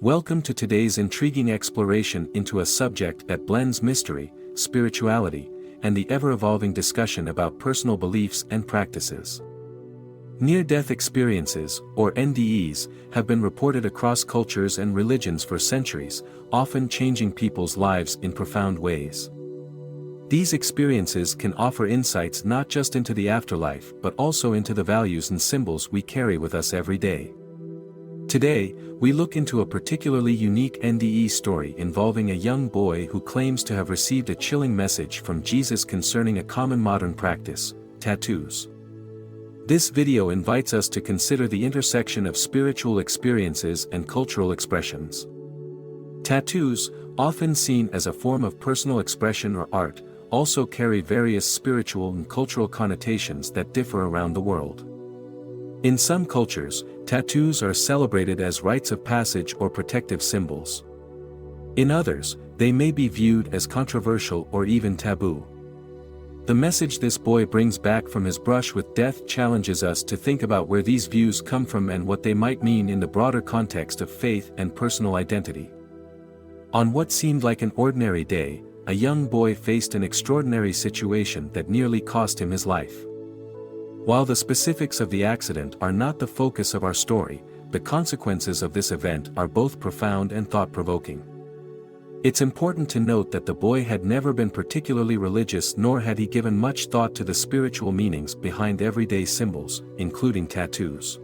Welcome to today's intriguing exploration into a subject that blends mystery, spirituality, and the ever-evolving discussion about personal beliefs and practices. Near-death experiences, or NDEs, have been reported across cultures and religions for centuries, often changing people's lives in profound ways. These experiences can offer insights not just into the afterlife but also into the values and symbols we carry with us every day. Today, we look into a particularly unique NDE story involving a young boy who claims to have received a chilling message from Jesus concerning a common modern practice: tattoos. This video invites us to consider the intersection of spiritual experiences and cultural expressions. Tattoos, often seen as a form of personal expression or art, also carry various spiritual and cultural connotations that differ around the world. In some cultures, tattoos are celebrated as rites of passage or protective symbols. In others, they may be viewed as controversial or even taboo. The message this boy brings back from his brush with death challenges us to think about where these views come from and what they might mean in the broader context of faith and personal identity. On what seemed like an ordinary day, a young boy faced an extraordinary situation that nearly cost him his life. While the specifics of the accident are not the focus of our story, the consequences of this event are both profound and thought-provoking. It's important to note that the boy had never been particularly religious, nor had he given much thought to the spiritual meanings behind everyday symbols, including tattoos.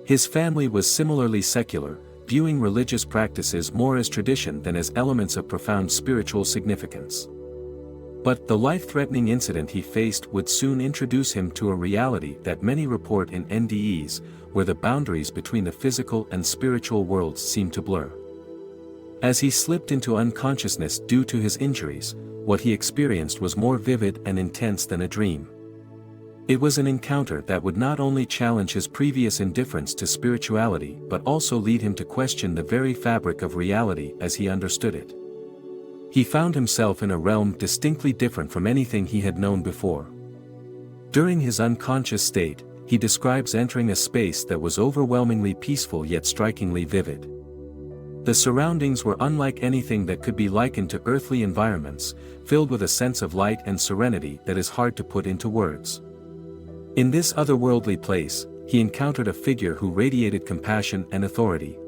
His family was similarly secular, viewing religious practices more as tradition than as elements of profound spiritual significance. But the life-threatening incident he faced would soon introduce him to a reality that many report in NDEs, where the boundaries between the physical and spiritual worlds seem to blur. As he slipped into unconsciousness due to his injuries, what he experienced was more vivid and intense than a dream. It was an encounter that would not only challenge his previous indifference to spirituality but also lead him to question the very fabric of reality as he understood it. He found himself in a realm distinctly different from anything he had known before. During his unconscious state, he describes entering a space that was overwhelmingly peaceful yet strikingly vivid. The surroundings were unlike anything that could be likened to earthly environments, filled with a sense of light and serenity that is hard to put into words. In this otherworldly place, he encountered a figure who radiated compassion and authority.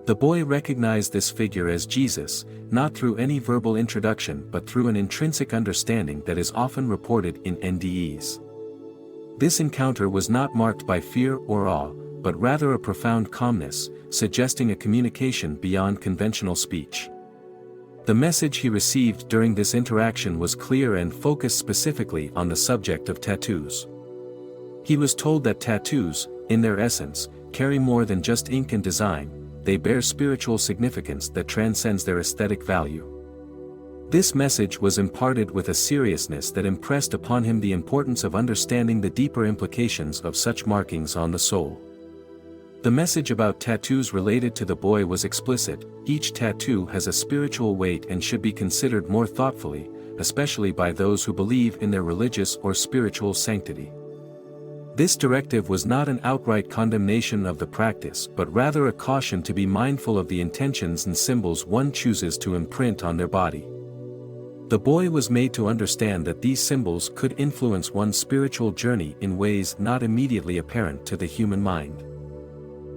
The boy recognized this figure as Jesus, not through any verbal introduction but through an intrinsic understanding that is often reported in NDEs. This encounter was not marked by fear or awe, but rather a profound calmness, suggesting a communication beyond conventional speech. The message he received during this interaction was clear and focused specifically on the subject of tattoos. He was told that tattoos, in their essence, carry more than just ink and design. They bear spiritual significance that transcends their aesthetic value. This message was imparted with a seriousness that impressed upon him the importance of understanding the deeper implications of such markings on the soul. The message about tattoos related to the boy was explicit: each tattoo has a spiritual weight and should be considered more thoughtfully, especially by those who believe in their religious or spiritual sanctity. This directive was not an outright condemnation of the practice but rather a caution to be mindful of the intentions and symbols one chooses to imprint on their body. The boy was made to understand that these symbols could influence one's spiritual journey in ways not immediately apparent to the human mind.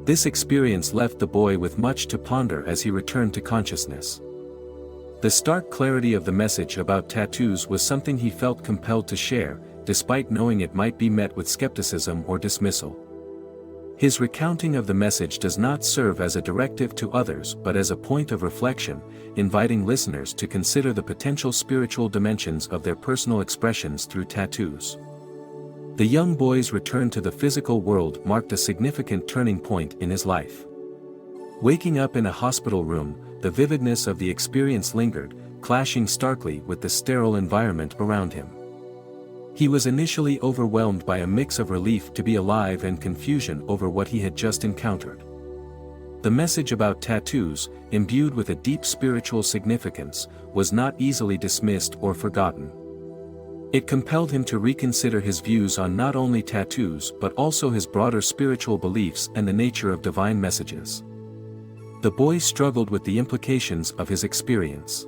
This experience left the boy with much to ponder as he returned to consciousness. The stark clarity of the message about tattoos was something he felt compelled to share, despite knowing it might be met with skepticism or dismissal. His recounting of the message does not serve as a directive to others but as a point of reflection, inviting listeners to consider the potential spiritual dimensions of their personal expressions through tattoos. The young boy's return to the physical world marked a significant turning point in his life. Waking up in a hospital room, the vividness of the experience lingered, clashing starkly with the sterile environment around him. He was initially overwhelmed by a mix of relief to be alive and confusion over what he had just encountered. The message about tattoos, imbued with a deep spiritual significance, was not easily dismissed or forgotten. It compelled him to reconsider his views on not only tattoos but also his broader spiritual beliefs and the nature of divine messages. The boy struggled with the implications of his experience.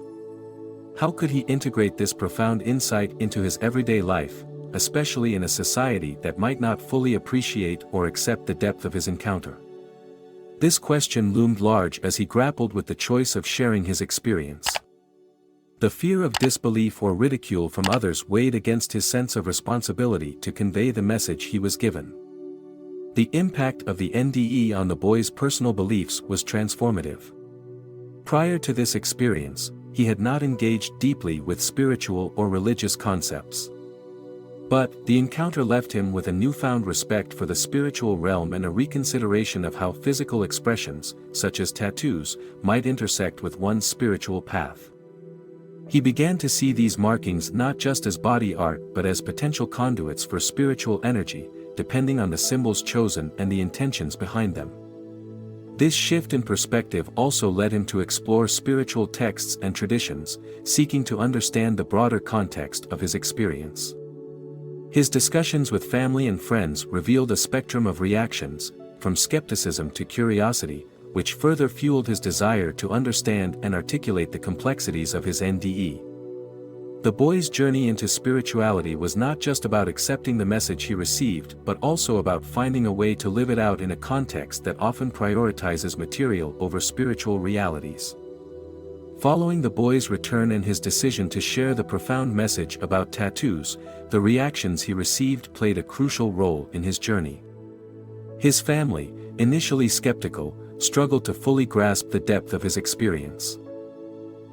How could he integrate this profound insight into his everyday life, especially in a society that might not fully appreciate or accept the depth of his encounter? This question loomed large as he grappled with the choice of sharing his experience. The fear of disbelief or ridicule from others weighed against his sense of responsibility to convey the message he was given. The impact of the NDE on the boy's personal beliefs was transformative. Prior to this experience, he had not engaged deeply with spiritual or religious concepts. But the encounter left him with a newfound respect for the spiritual realm and a reconsideration of how physical expressions, such as tattoos, might intersect with one's spiritual path. He began to see these markings not just as body art but as potential conduits for spiritual energy, depending on the symbols chosen and the intentions behind them. This shift in perspective also led him to explore spiritual texts and traditions, seeking to understand the broader context of his experience. His discussions with family and friends revealed a spectrum of reactions, from skepticism to curiosity, which further fueled his desire to understand and articulate the complexities of his NDE. The boy's journey into spirituality was not just about accepting the message he received but also about finding a way to live it out in a context that often prioritizes material over spiritual realities. Following the boy's return and his decision to share the profound message about tattoos, the reactions he received played a crucial role in his journey. His family, initially skeptical, struggled to fully grasp the depth of his experience.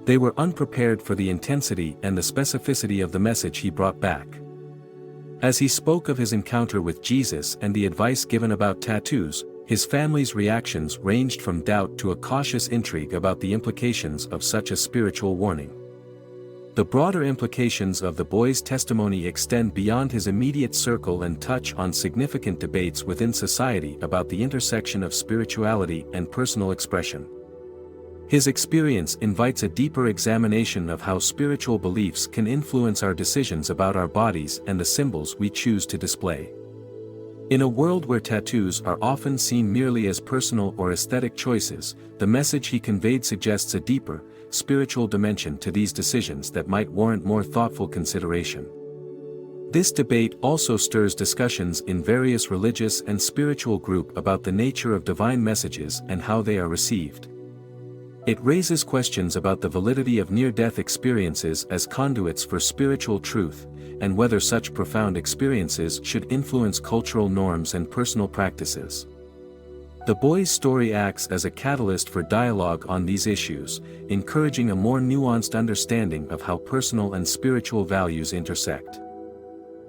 They were unprepared for the intensity and the specificity of the message he brought back. As he spoke of his encounter with Jesus and the advice given about tattoos, his family's reactions ranged from doubt to a cautious intrigue about the implications of such a spiritual warning. The broader implications of the boy's testimony extend beyond his immediate circle and touch on significant debates within society about the intersection of spirituality and personal expression. His experience invites a deeper examination of how spiritual beliefs can influence our decisions about our bodies and the symbols we choose to display. In a world where tattoos are often seen merely as personal or aesthetic choices, the message he conveyed suggests a deeper, spiritual dimension to these decisions that might warrant more thoughtful consideration. This debate also stirs discussions in various religious and spiritual groups about the nature of divine messages and how they are received. It raises questions about the validity of near-death experiences as conduits for spiritual truth, and whether such profound experiences should influence cultural norms and personal practices. The boy's story acts as a catalyst for dialogue on these issues, encouraging a more nuanced understanding of how personal and spiritual values intersect.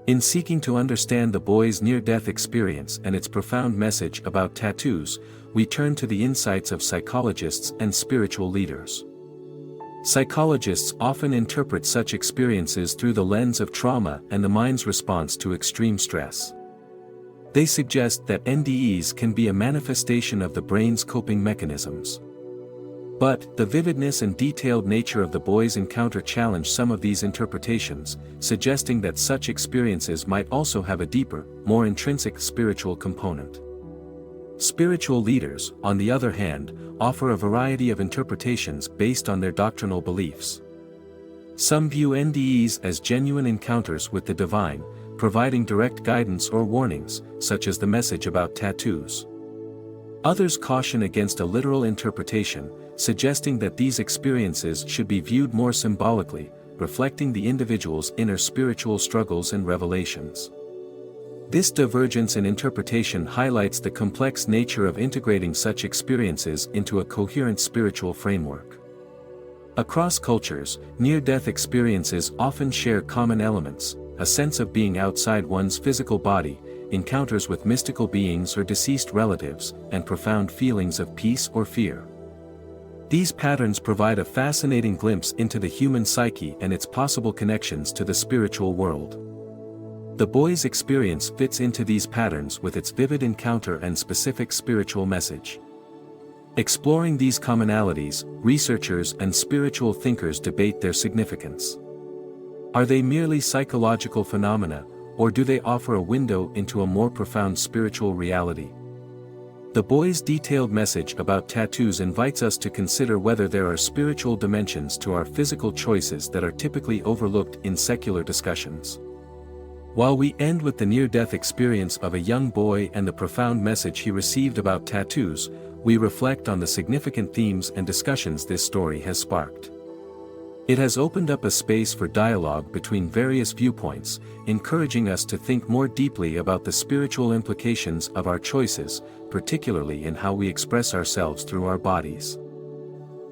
In seeking to understand the boy's near-death experience and its profound message about tattoos, we turn to the insights of psychologists and spiritual leaders. Psychologists often interpret such experiences through the lens of trauma and the mind's response to extreme stress. They suggest that NDEs can be a manifestation of the brain's coping mechanisms. But the vividness and detailed nature of the boy's encounter challenge some of these interpretations, suggesting that such experiences might also have a deeper, more intrinsic spiritual component. Spiritual leaders, on the other hand, offer a variety of interpretations based on their doctrinal beliefs. Some view NDEs as genuine encounters with the divine, providing direct guidance or warnings, such as the message about tattoos. Others caution against a literal interpretation, suggesting that these experiences should be viewed more symbolically, reflecting the individual's inner spiritual struggles and revelations. This divergence in interpretation highlights the complex nature of integrating such experiences into a coherent spiritual framework. Across cultures, near-death experiences often share common elements: a sense of being outside one's physical body, encounters with mystical beings or deceased relatives, and profound feelings of peace or fear. These patterns provide a fascinating glimpse into the human psyche and its possible connections to the spiritual world. The boy's experience fits into these patterns with its vivid encounter and specific spiritual message. Exploring these commonalities, researchers and spiritual thinkers debate their significance. Are they merely psychological phenomena, or do they offer a window into a more profound spiritual reality? The boy's detailed message about tattoos invites us to consider whether there are spiritual dimensions to our physical choices that are typically overlooked in secular discussions. While we end with the near-death experience of a young boy and the profound message he received about tattoos, we reflect on the significant themes and discussions this story has sparked. It has opened up a space for dialogue between various viewpoints, encouraging us to think more deeply about the spiritual implications of our choices, particularly in how we express ourselves through our bodies.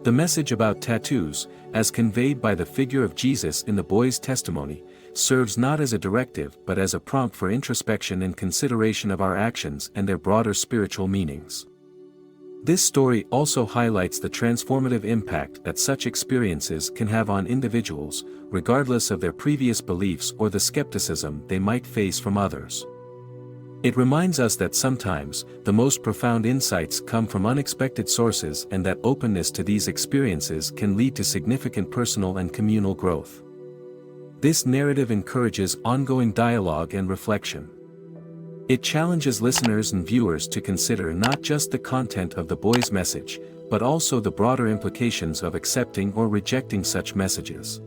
The message about tattoos, as conveyed by the figure of Jesus in the boy's testimony, serves not as a directive but as a prompt for introspection and consideration of our actions and their broader spiritual meanings. This story also highlights the transformative impact that such experiences can have on individuals, regardless of their previous beliefs or the skepticism they might face from others. It reminds us that sometimes, the most profound insights come from unexpected sources and that openness to these experiences can lead to significant personal and communal growth. This narrative encourages ongoing dialogue and reflection. It challenges listeners and viewers to consider not just the content of the boy's message, but also the broader implications of accepting or rejecting such messages.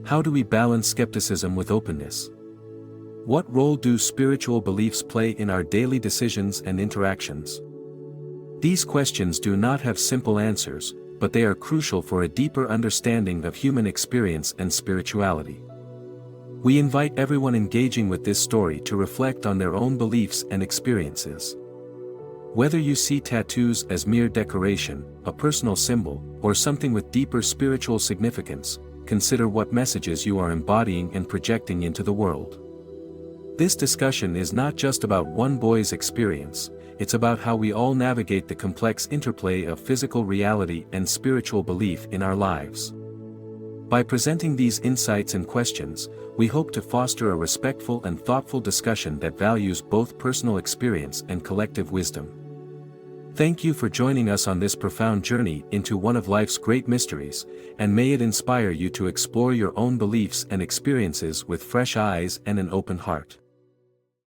How do we balance skepticism with openness? What role do spiritual beliefs play in our daily decisions and interactions? These questions do not have simple answers, but they are crucial for a deeper understanding of human experience and spirituality. We invite everyone engaging with this story to reflect on their own beliefs and experiences. Whether you see tattoos as mere decoration, a personal symbol, or something with deeper spiritual significance, consider what messages you are embodying and projecting into the world. This discussion is not just about one boy's experience, it's about how we all navigate the complex interplay of physical reality and spiritual belief in our lives. By presenting these insights and questions, we hope to foster a respectful and thoughtful discussion that values both personal experience and collective wisdom. Thank you for joining us on this profound journey into one of life's great mysteries, and may it inspire you to explore your own beliefs and experiences with fresh eyes and an open heart.